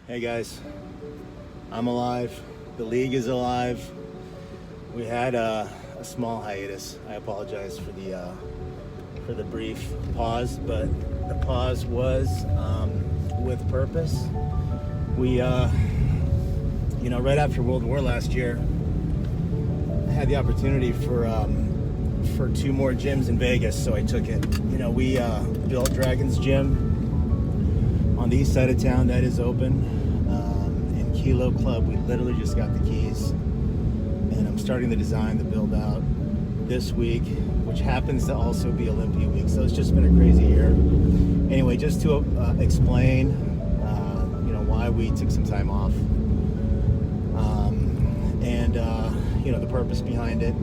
Hey guys, I'm alive. The league is alive. We had a small hiatus. I apologize for the brief pause, but the pause was with purpose. We, right after World War last year, I had the opportunity for 2 more gyms in Vegas, so I took it. We built Dragon's Gym on the east side of town. That is open. In Kilo Club, we literally just got the keys, and I'm starting the design, the build out this week, which happens to also be Olympia week. So it's just been a crazy year. Anyway, just to explain, why we took some time off, and the purpose behind it.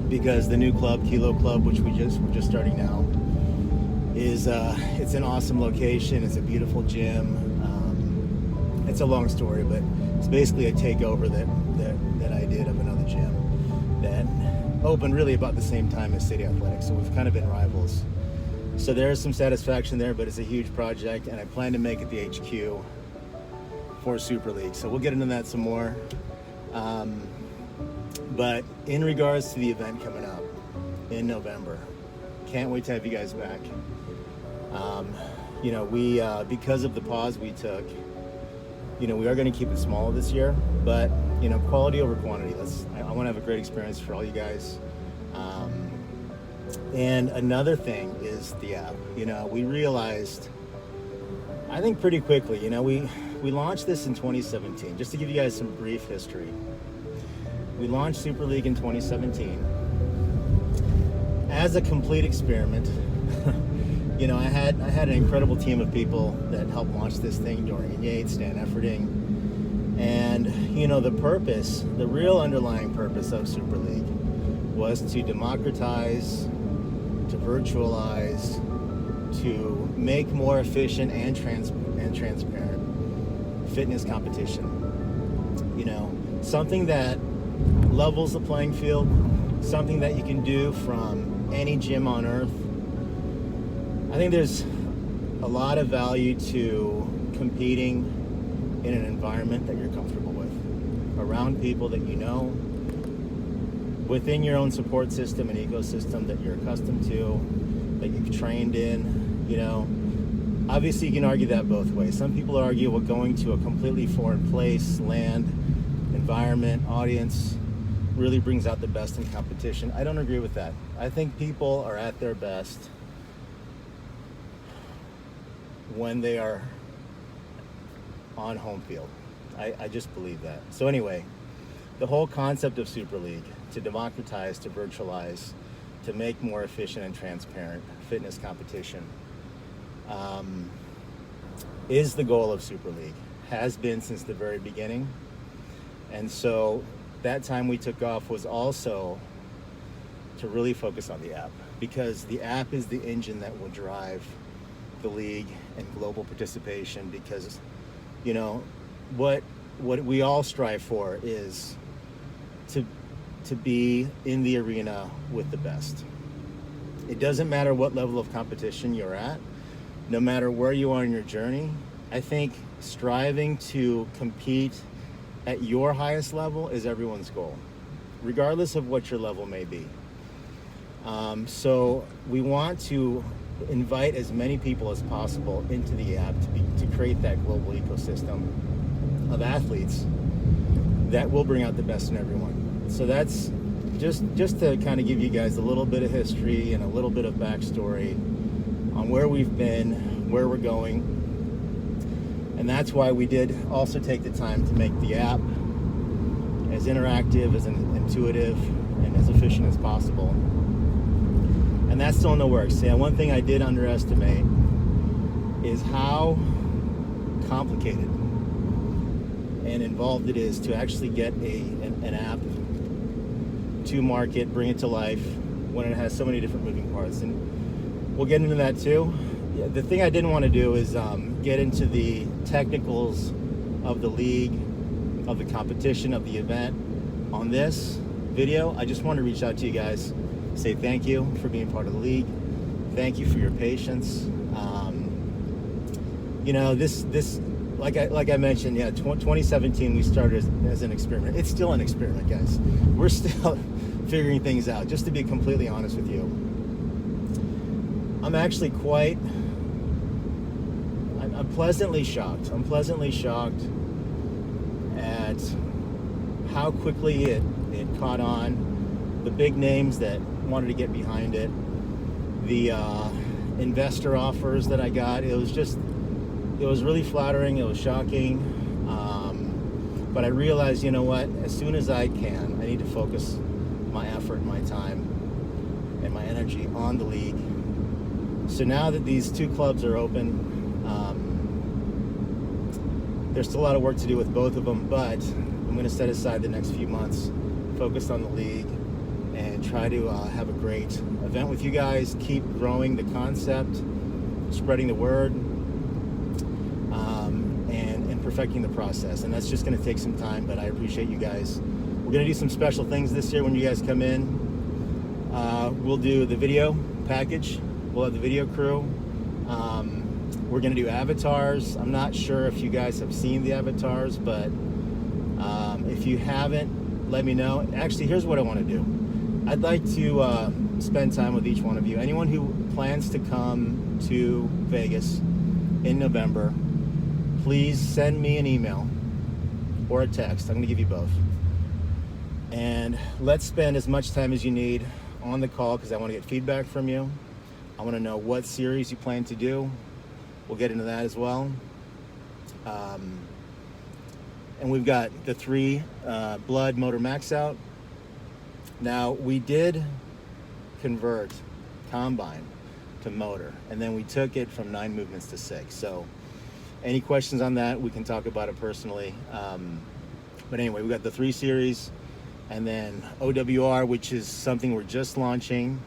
Because the new club, Kilo Club, which we're just starting now, is it's an awesome location. It's a beautiful gym. It's a long story, but it's basically a takeover that I did of another gym that opened really about the same time as City Athletics. So we've kind of been rivals. So there's some satisfaction there, but it's a huge project, and I plan to make it the HQ for Super League. So we'll get into that some more. But in regards to the event coming up in November, can't wait to have you guys back. We because of the pause we took, we are going to keep it small this year, but quality over quantity. I want to have a great experience for all you guys. And another thing is the app. We realized, I think pretty quickly, we launched this in 2017. Just to give you guys some brief history. We launched Super League in 2017 as a complete experiment. I had an incredible team of people that helped launch this thing: Dorian Yates, Dan Efferding, and the purpose, the real underlying purpose of Super League was to democratize, to virtualize, to make more efficient and transparent fitness competition. Something that levels the playing field, something that you can do from any gym on earth. I think there's a lot of value to competing in an environment that you're comfortable with, around people that you know, within your own support system and ecosystem that you're accustomed to, that you've trained in. Obviously you can argue that both ways. Some people argue, well, going to a completely foreign place, land, environment, audience really brings out the best in competition. I don't agree with that. I think people are at their best when they are on home field. I just believe that. So anyway, the whole concept of Super League, to democratize, to virtualize, to make more efficient and transparent fitness competition, is the goal of Super League, has been since the very beginning. And so that time we took off was also to really focus on the app, because the app is the engine that will drive the league and global participation. Because what we all strive for is to be in the arena with the best. It doesn't matter what level of competition you're at, no matter where you are in your journey. I think striving to compete at your highest level is everyone's goal, regardless of what your level may be. So we want to invite as many people as possible into the app to create that global ecosystem of athletes that will bring out the best in everyone. So that's just to kind of give you guys a little bit of history and a little bit of backstory on where we've been, where we're going. And that's why we did also take the time to make the app as interactive, as intuitive, and as efficient as possible. And that's still in the works. Yeah, one thing I did underestimate is how complicated and involved it is to actually get an app to market, bring it to life, when it has so many different moving parts. And we'll get into that too. The thing I didn't want to do is get into the technicals of the league, of the competition, of the event on this video. I just want to reach out to you guys, say thank you for being part of the league. Thank you for your patience. This like I mentioned, yeah, 2017 we started as an experiment. It's still an experiment, guys. We're still figuring things out. Just to be completely honest with you, I'm actually I'm pleasantly shocked. I'm pleasantly shocked at how quickly it caught on. The big names that wanted to get behind it, the investor offers that I got. It was really flattering. It was shocking. But I realized, you know what? As soon as I can, I need to focus my effort, my time, and my energy on the league. So now that these two clubs are open, there's still a lot of work to do with both of them, but I'm going to set aside the next few months, focus on the league, and try to have a great event with you guys, keep growing the concept, spreading the word, and perfecting the process. And that's just going to take some time, but I appreciate you guys. We're going to do some special things this year when you guys come in. We'll do the video package. We'll have the video crew. We're going to do avatars. I'm not sure if you guys have seen the avatars, but if you haven't, let me know. Actually, here's what I want to do. I'd like to spend time with each one of you. Anyone who plans to come to Vegas in November, please send me an email or a text. I'm going to give you both. And let's spend as much time as you need on the call, because I want to get feedback from you. I want to know what series you plan to do. We'll get into that as well. And we've got the 3 Blood Motor Max out. Now, we did convert Combine to motor, and then we took it from 9 movements to 6. So any questions on that, we can talk about it personally. But anyway, we got the 3 series, and then OWR, which is something we're just launching,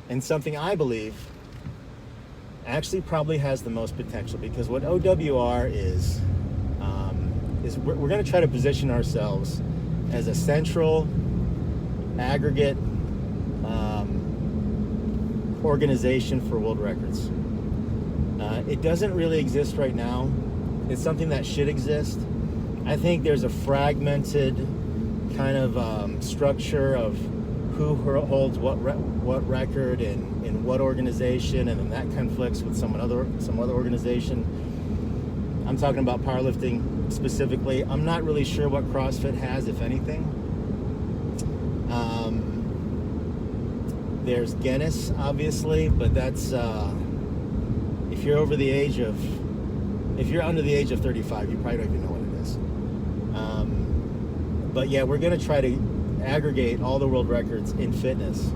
and something I believe actually probably has the most potential, because what OWR is we're going to try to position ourselves as a central aggregate organization for world records. It doesn't really exist right now. It's something that should exist. I think there's a fragmented kind of structure of who holds what record in what organization, and then that conflicts with some other organization. I'm talking about powerlifting specifically. I'm not really sure what CrossFit has, if anything. There's Guinness, obviously, but that's if you're under the age of 35, you probably don't even know what it is. But yeah, we're going to try to aggregate all the world records in fitness,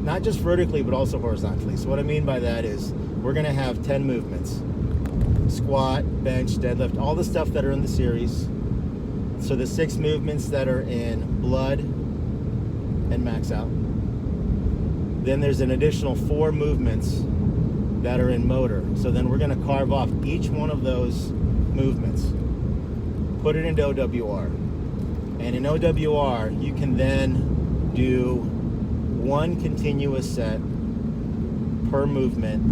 not just vertically but also horizontally. So what I mean by that is we're going to have 10 movements: squat, bench, deadlift, all the stuff that are in the series. So the 6 movements that are in Blood and Max Out. Then there's an additional 4 movements that are in motor. So then we're going to carve off each one of those movements, put it into OWR. And in OWR, you can then do 1 continuous set per movement,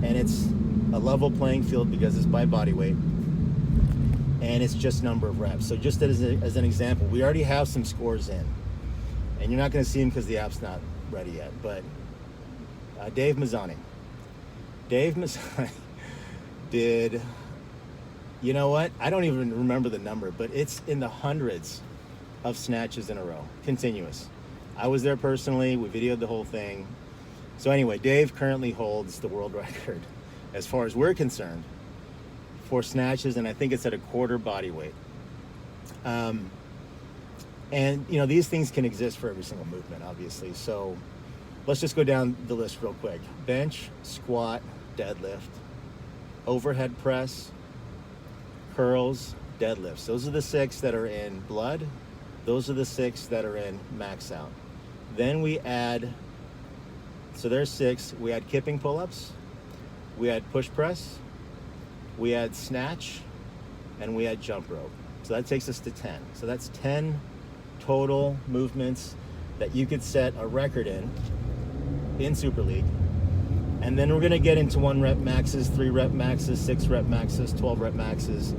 and it's a level playing field because it's by body weight, and it's just number of reps. So just as an example, we already have some scores in, and you're not going to see them because the app's not ready yet, but Dave Mazzani did, you know what? I don't even remember the number, but it's in the hundreds of snatches in a row, continuous. I was there personally. We videoed the whole thing. So anyway, Dave currently holds the world record, as far as we're concerned, for snatches, and I think it's at a quarter body weight. And you know, these things can exist for every single movement, obviously. So let's just go down the list real quick: bench, squat, deadlift, overhead press, curls, deadlifts. Those are the 6 that are in Blood. Those are the 6 that are in Max Out. Then we add, so there's 6. We add kipping pull-ups, we add push press, we add snatch, and we add jump rope. So that takes us to 10. So that's 10 total movements that you could set a record in Super League. And then we're going to get into 1 rep maxes, 3 rep maxes, 6 rep maxes, 12 rep maxes.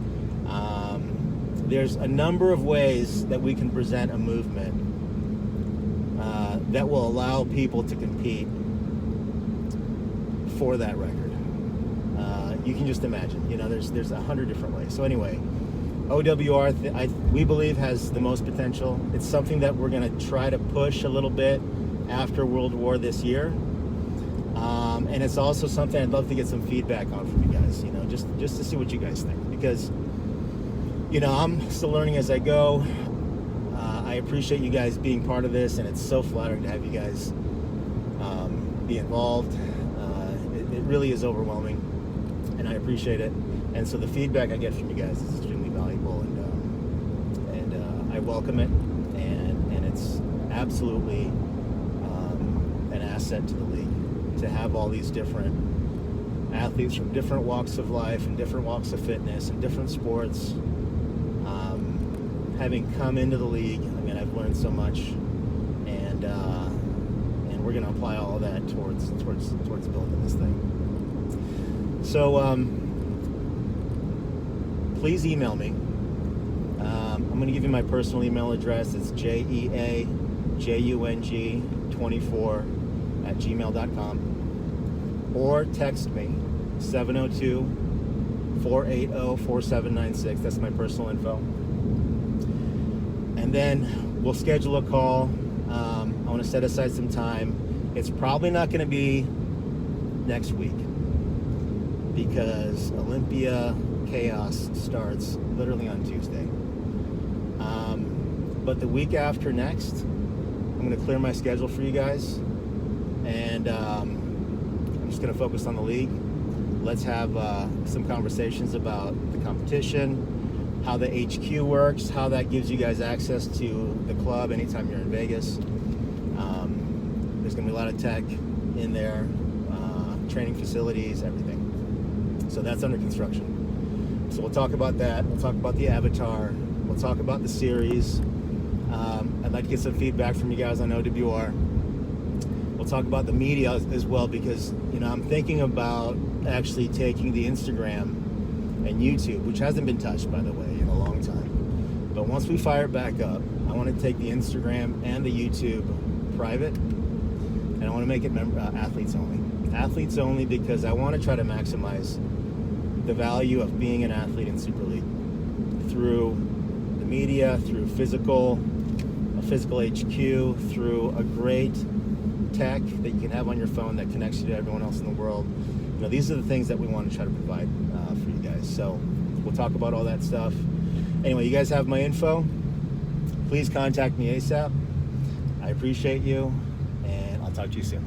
There's a number of ways that we can present a movement that will allow people to compete for that record. You can just imagine, there's 100 different ways. So anyway, OWR, we believe, has the most potential. It's something that we're going to try to push a little bit after World War this year. And it's also something I'd love to get some feedback on from you guys, just to see what you guys think. Because, I'm still learning as I go. I appreciate you guys being part of this, and it's so flattering to have you guys be involved. It really is overwhelming, and I appreciate it. And so the feedback I get from you guys is extremely valuable, and I welcome it, and it's absolutely an asset to the league to have all these different athletes from different walks of life and different walks of fitness and different sports. Having come into the league, I've learned so much, and we're going to apply all of that towards building this thing. So please email me. I'm going to give you my personal email address. It's jeajung24@gmail.com, or text me 702-480-4796. That's my personal info. And then we'll schedule a call. I want to set aside some time. It's probably not going to be next week because Olympia Chaos starts literally on Tuesday. But the week after next, I'm going to clear my schedule for you guys, and I'm just going to focus on the league. Let's have some conversations about the competition, how the HQ works, how that gives you guys access to the club anytime you're in Vegas. There's going to be a lot of tech in there, training facilities, everything. So that's under construction. So we'll talk about that. We'll talk about the avatar. We'll talk about the series. I'd like to get some feedback from you guys on OWR. We'll talk about the media as well, because I'm thinking about actually taking the Instagram and YouTube, which hasn't been touched, by the way, in a long time. But once we fire it back up, I want to take the Instagram and the YouTube private, and I want to make it athletes only. Athletes only, because I want to try to maximize the value of being an athlete in Super League through the media, through a physical HQ, through a great tech that you can have on your phone that connects you to everyone else in the world. These are the things that we want to try to provide for you guys. So we'll talk about all that stuff. Anyway, you guys have my info. Please contact me ASAP. I appreciate you, and I'll talk to you soon.